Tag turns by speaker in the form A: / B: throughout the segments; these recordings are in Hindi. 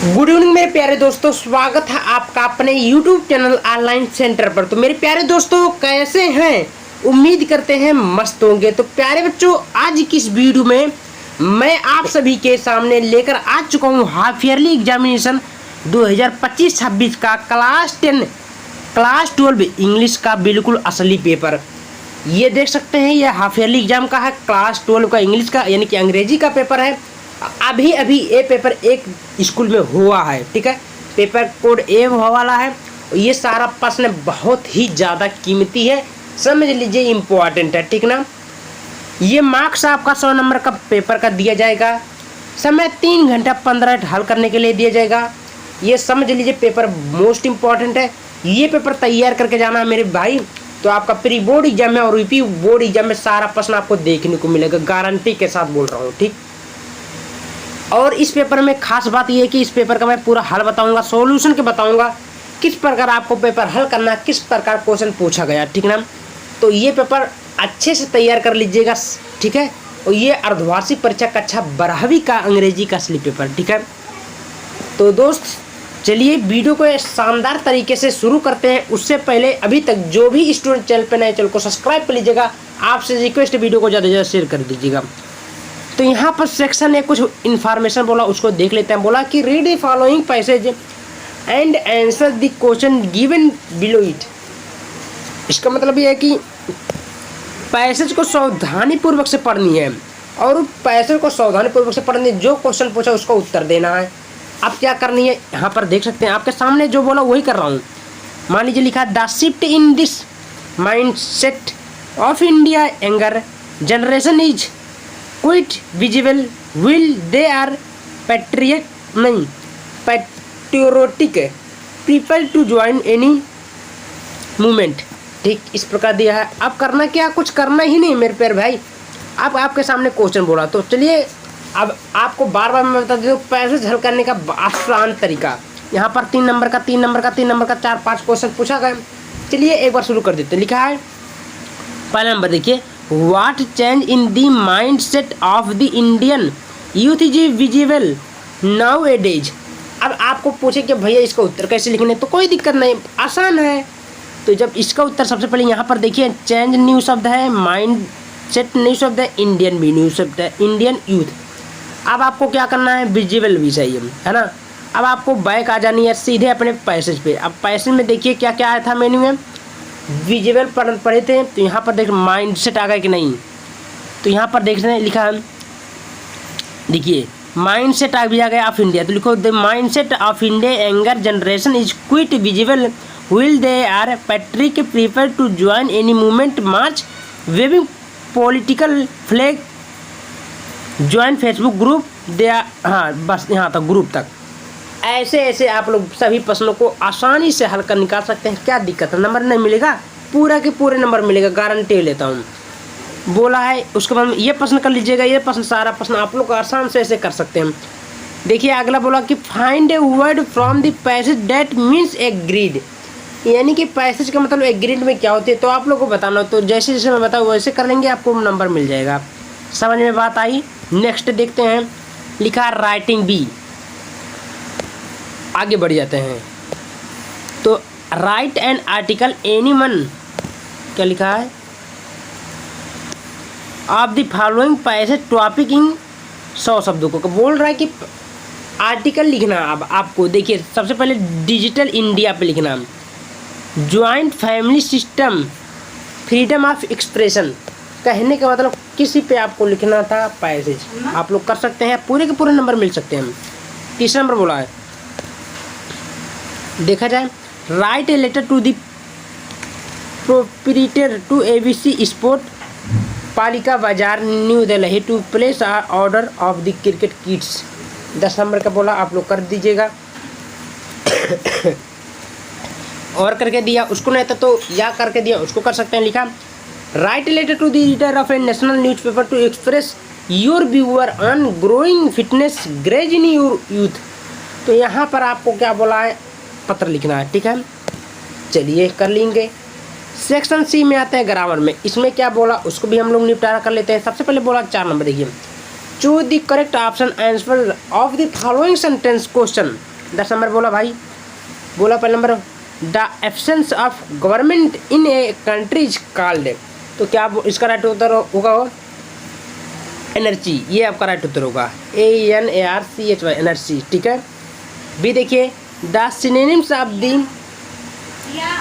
A: गुड इवनिंग मेरे प्यारे दोस्तों, स्वागत है आपका अपने YouTube चैनल ऑनलाइन सेंटर पर। तो मेरे प्यारे दोस्तों कैसे हैं, उम्मीद करते हैं मस्त होंगे। तो प्यारे बच्चों, आज की इस वीडियो में मैं आप सभी के सामने लेकर आ चुका हूं हाफ ईयरली एग्जामिनेशन 2025-26 का क्लास 10 क्लास 12 इंग्लिश का बिल्कुल असली पेपर। ये देख सकते हैं, ये हाफ ईयरली एग्जाम का है, क्लास 12 का इंग्लिश का यानी कि अंग्रेजी का पेपर है। अभी अभी ये पेपर एक स्कूल में हुआ है, ठीक है। पेपर कोड ए हुआ वाला है। ये सारा प्रश्न बहुत ही ज़्यादा कीमती है, समझ लीजिए इम्पोर्टेंट है, ठीक ना। ये मार्क्स आपका 100 नंबर का पेपर का दिया जाएगा। समय 3 घंटा 15 मिनट हल करने के लिए दिया जाएगा। ये समझ लीजिए पेपर मोस्ट इम्पॉर्टेंट है। ये पेपर तैयार करके जाना है मेरे भाई, तो आपका प्री बोर्ड एग्जाम में और यूपी बोर्ड एग्जाम में सारा प्रश्न आपको देखने को मिलेगा, गारंटी के साथ बोल रहा हूँ, ठीक। और इस पेपर में खास बात यह है कि इस पेपर का मैं पूरा हल बताऊंगा, सॉल्यूशन के बताऊंगा, किस प्रकार आपको पेपर हल करना है, किस प्रकार क्वेश्चन पूछा गया, ठीक ना। तो ये पेपर अच्छे से तैयार कर लीजिएगा, ठीक है। और ये अर्धवार्षिक परीक्षा कक्षा 12वीं का अंग्रेजी का असली पेपर, ठीक है। तो दोस्त चलिए वीडियो को शानदार तरीके से शुरू करते हैं। उससे पहले अभी तक जो भी स्टूडेंट चैनल पर नए, चैनल को सब्सक्राइब कर लीजिएगा। आपसे रिक्वेस्ट, वीडियो को ज़्यादा से ज़्यादा शेयर कर दीजिएगा। तो यहाँ पर सेक्शन ने कुछ इन्फॉर्मेशन बोला, उसको देख लेते हैं। बोला कि read the following passage and answer the question given below it. इसका मतलब ये है कि पैसेज को सावधानी पूर्वक से पढ़नी है, और पैसेज को सावधानी पूर्वक से पढ़नी है। जो क्वेश्चन पूछा उसका उत्तर देना है। अब क्या करनी है, यहाँ पर देख सकते हैं, आपके सामने जो बोला वही कर रहा हूँ। मान लीजिए लिखा the shift in this mind set of India younger generation is quite visible will they are patriotic people to join any movement, ठीक। इस प्रकार दिया है। अब करना क्या, कुछ करना ही नहीं मेरे प्यारे भाई। अब आपके सामने क्वेश्चन बोला, तो चलिए अब आपको बार बार मैं बता देता हूँ पैसेज हल करने का आसान तरीका। यहाँ पर 3 नंबर का 3 नंबर का 3 नंबर का 4-5 क्वेश्चन पूछा गया। चलिए एक बार शुरू कर देते। लिखा है पहला नंबर, देखिए What change in the mindset of the Indian youth is visible nowadays? अब आपको पूछे कि भैया इसका उत्तर कैसे लिखने, तो कोई दिक्कत नहीं, आसान है। तो जब इसका उत्तर सबसे पहले यहाँ पर देखिए, चेंज न्यू शब्द है, माइंड सेट न्यू शब्द है, इंडियन भी न्यू शब्द है, इंडियन यूथ। अब आपको क्या करना है, विजिबल भी चाहिए, है ना। अब आपको बैक आ जानी है सीधे अपने पैसेज पे। अब पैसेज में देखिए क्या क्या आया था मेन्यू में, विजिबल पढ़े थे। तो यहाँ पर देख माइंड सेट आ गया कि नहीं, तो यहाँ पर देख रहे हैं लिखा है, देखिए माइंड सेट आ भी आ गया ऑफ इंडिया। तो लिखो the mind set of India younger generation is quite visible will they are patriotic prefer to join any movement march waving political flag join Facebook group they. हाँ बस यहाँ तक, ग्रुप तक। ऐसे ऐसे आप लोग सभी प्रश्नों को आसानी से हल कर निकाल सकते हैं। क्या दिक्कत है, नंबर नहीं मिलेगा, पूरा के पूरे नंबर मिलेगा, गारंटी लेता हूँ। बोला है उसके बाद ये प्रश्न कर लीजिएगा। ये प्रश्न सारा प्रश्न आप लोग आसान से ऐसे कर सकते हैं। देखिए अगला बोला कि find a word from the passage that means agreed, यानी कि पैसेज का मतलब एग्रीड में क्या होती है, तो आप लोग को बताना। तो जैसे जैसे मैं बताऊँ वैसे कर लेंगे, आपको नंबर मिल जाएगा। समझ में बात आई। नेक्स्ट देखते हैं, लिखा राइटिंग बी। आगे बढ़ जाते हैं। तो right an article any one, क्या लिखा है, of the following passage topic in 100 शब्दों को बोल रहा है कि आर्टिकल लिखना। अब आपको देखिए सबसे पहले डिजिटल इंडिया पे लिखना, joint family system, freedom of expression. कहने का मतलब किसी पे आपको लिखना था पैसेज, आप लोग कर सकते हैं, पूरे के पूरे नंबर मिल सकते हैं। तीसरा नंबर बोला है, देखा जाए write a letter to the proprietor to ABC sport Palika Bazaar New Delhi to place order of the cricket kits. 10 number का बोला, आप लोग कर दीजिएगा। और करके दिया उसको, नहीं था तो या करके दिया उसको कर सकते हैं। लिखा write a letter to the editor of a national newspaper to express your viewer on growing fitness craze in your youth. तो यहाँ पर आपको क्या बोला है, पत्र लिखना है, ठीक है। चलिए कर लेंगे। सेक्शन सी में आते हैं ग्रामर में। इसमें क्या बोला उसको भी हम लोग निपटारा कर लेते हैं। सबसे पहले बोला 4 नंबर, देखिए choose the correct option answer of the following sentence question 10 number बोला भाई, बोला पहला number the absence of government in a country is called. तो क्या इसका राइट उत्तर होगा एनर्जी, ये आपका राइट उत्तर होगा ANARCHY एनर्जी, ठीक है। बी देखिए the synonyms of the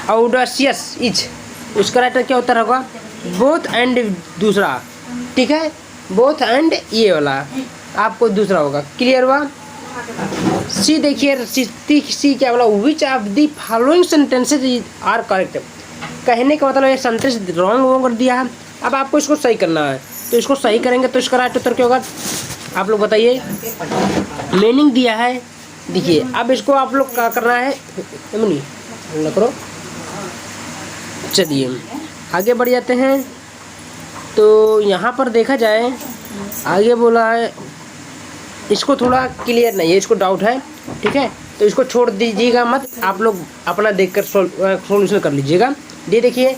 A: audacious is, उसका राइट क्या उत्तर होगा बोथ एंड, दूसरा, ठीक है, बोथ एंड ये वाला आपको दूसरा होगा, क्लियर हुआ। सी देखिए सी क्या बोला which of the following sentences are correct. कहने का मतलब ये सेंटेंस रॉन्ग कर दिया है, अब आपको इसको सही करना है, तो इसको सही करेंगे तो इसका राइट उत्तर क्या होगा आप लोग बताइए। मीनिंग दिया है, देखिए अब इसको आप लोग क्या करना है ना करो। चलिए आगे बढ़ जाते हैं। तो यहाँ पर देखा जाए आगे बोला है, इसको थोड़ा क्लियर नहीं है, इसको डाउट है, ठीक है, तो इसको छोड़ दीजिएगा मत, आप लोग अपना देखकर सॉल्यूशन कर लीजिएगा। ये देखिए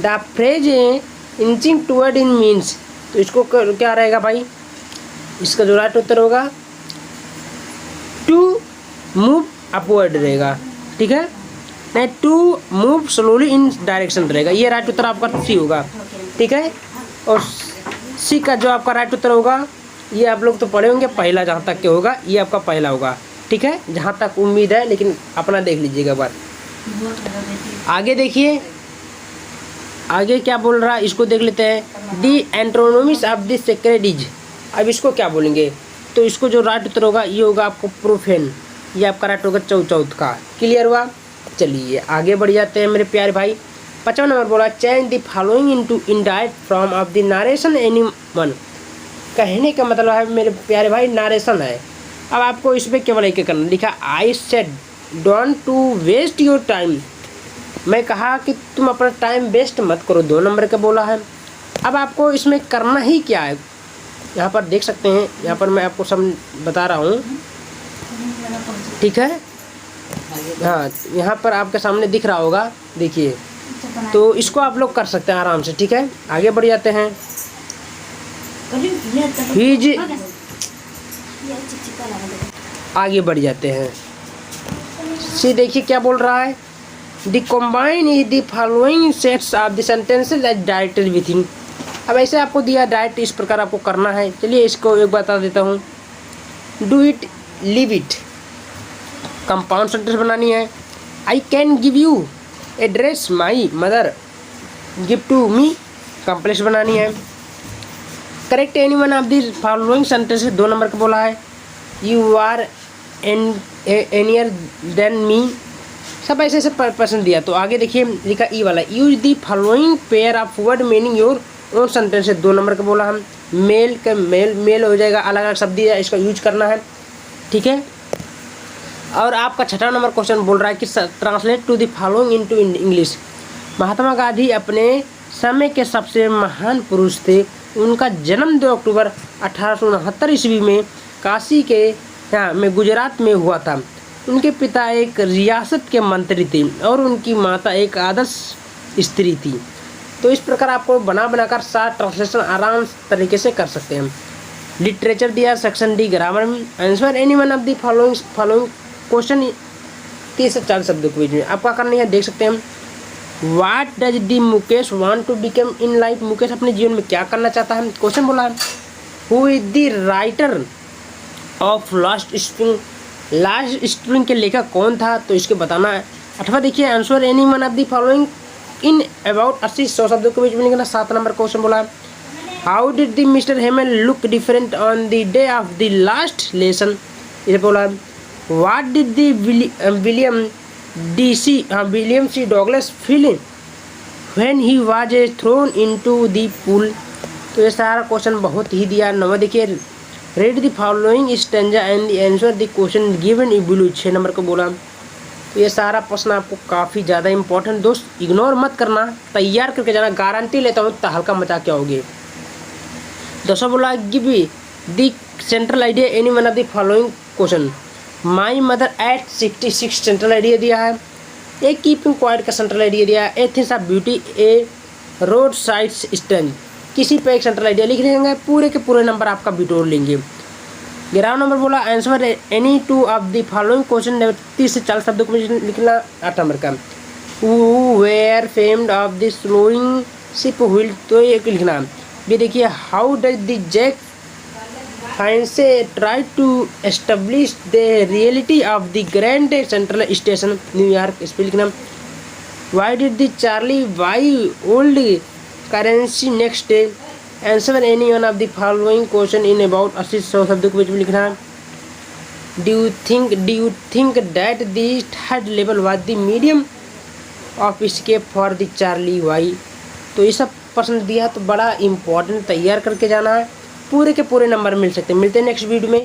A: the phrase inching toward in means, तो इसको क्या रहेगा भाई, इसका जो राइट उत्तर होगा टू मूव अपवर्ड रहेगा, ठीक है, नहीं to move slowly in direction रहेगा, ये राइट उत्तर आपका सी होगा, ठीक है। और सी का जो आपका राइट उत्तर होगा ये आप लोग तो पढ़े होंगे पहला, जहाँ तक के होगा ये आपका पहला होगा, ठीक है, जहाँ तक उम्मीद है, लेकिन अपना देख लीजिएगा बार। आगे देखिए आगे क्या बोल रहा है, इसको देख लेते हैं। दी एंट्रोनोमिस ऑफ द सेक्रेडिज, अब इसको क्या बोलेंगे, तो इसको जो राइट उत्तर होगा ये होगा आपको प्रोफेन, ये आपका राइट होगा चौथ का, क्लियर हुआ। चलिए आगे बढ़ जाते हैं मेरे प्यारे भाई। 55 नंबर बोला change the following into indirect form of the narration anyone. कहने का मतलब है मेरे प्यारे भाई नारेशन है। अब आपको इसमें केवल एक करना, लिखा I said don't to waste your time, मैं कहा कि तुम अपना टाइम वेस्ट मत करो, 2 नंबर का बोला है। अब आपको इसमें करना ही क्या है, यहाँ पर देख सकते हैं, यहाँ पर मैं आपको सब बता रहा हूँ, ठीक है, हाँ यहाँ पर आपके सामने दिख रहा होगा, देखिए, तो इसको आप लोग कर सकते हैं आराम से, ठीक है। आगे बढ़ जाते हैं। आगे बढ़ जाते हैं। सी देखिए क्या बोल रहा है, the combine is the following sets of the sentences as directed within. अब ऐसे आपको दिया डायरेक्ट, इस प्रकार आपको करना है। चलिए इसको एक बता देता हूँ, do it, live it, compound sentence बनानी है। I can give you a dress my mother give to me, complex बनानी है। Correct any one of the following sentences, 2 number का बोला है। You are earlier than me, सब ऐसे ऐसे पर्सन दिया। तो आगे देखिए लिखा ई वाला, use the following pair of word meaning your own sentence, 2 number का बोला हम। मेल का मेल हो जाएगा, अलग अलग शब्द दिया, इसका यूज करना है, ठीक है। और आपका 6वां नंबर क्वेश्चन बोल रहा है कि translate to the following into English. Mahatma Gandhi अपने समय के सबसे महान पुरुष थे। उनका जन्म 2 अक्टूबर 1869 ईस्वी में काशी के यहाँ में गुजरात में हुआ था। उनके पिता एक रियासत के मंत्री थे और उनकी माता एक आदर्श स्त्री थी। तो इस प्रकार आपको बनाकर 7 ट्रांसलेशन आराम तरीके से कर सकते हैं। लिटरेचर दिया, सेक्शन डी ग्रामर में, answer any one of the following question 3 से 4 शब्दों के बीच में आपका करना है, देख सकते हैं। What does the Mukesh want to become in life, Mukesh अपने जीवन में क्या करना चाहता है, क्वेश्चन बोला है। Who is the writer of last spring, last spring के लेखक कौन था, तो इसके बताना है। 8वां देखिए, answer any one of the following in about 80-100 शब्दों के बीच में लिखना। 7 नंबर क्वेश्चन बोला है। How did the mister Hamel look different on the day of the last lesson, इसे बोला है। What did the William C Douglas feel when he was thrown into the pool. तो ये सारा क्वेश्चन बहुत ही दिया। 9वां देखिए, read the following stanza and the answer the question given in blue, 6 number को बोला। तो ये सारा प्रश्न आपको काफ़ी ज़्यादा इंपॉर्टेंट, दोस्त इग्नोर मत करना, तैयार करके जाना, गारंटी लेता हूँ तहलका मचा के आओगे। 10वां बोला, give the central idea any one of the following question. My mother at 66 central idea दिया है। ए कीपिंग क्वाइट का सेंट्रल आइडिया दिया है। A thing of beauty, a road sides stand, किसी पे एक सेंट्रल आइडिया लिख लेंगे, पूरे के पूरे नंबर आपका बिटोर लेंगे। 11 नंबर बोला answer any two of the following question, 30 से 40 शब्दों को मुझे लिखना। 8 नंबर का who were famed of the slowing ship wheel, तो ये लिखना। ये देखिए how does the Jack fiance try to establish the reality of the Grand Central Station New York, इस पर लिखना। Why did the Charlie buy old currency next day, answer any one of the following question in about 80-100 शब्दों को बीच में लिखना। Do you think that the third level was the medium of escape for the Charlie why, तो ये सब प्रश्न दिया तो बड़ा इंपॉर्टेंट तैयार करके जाना है, पूरे के पूरे नंबर मिल सकते हैं। मिलते हैं नेक्स्ट वीडियो में।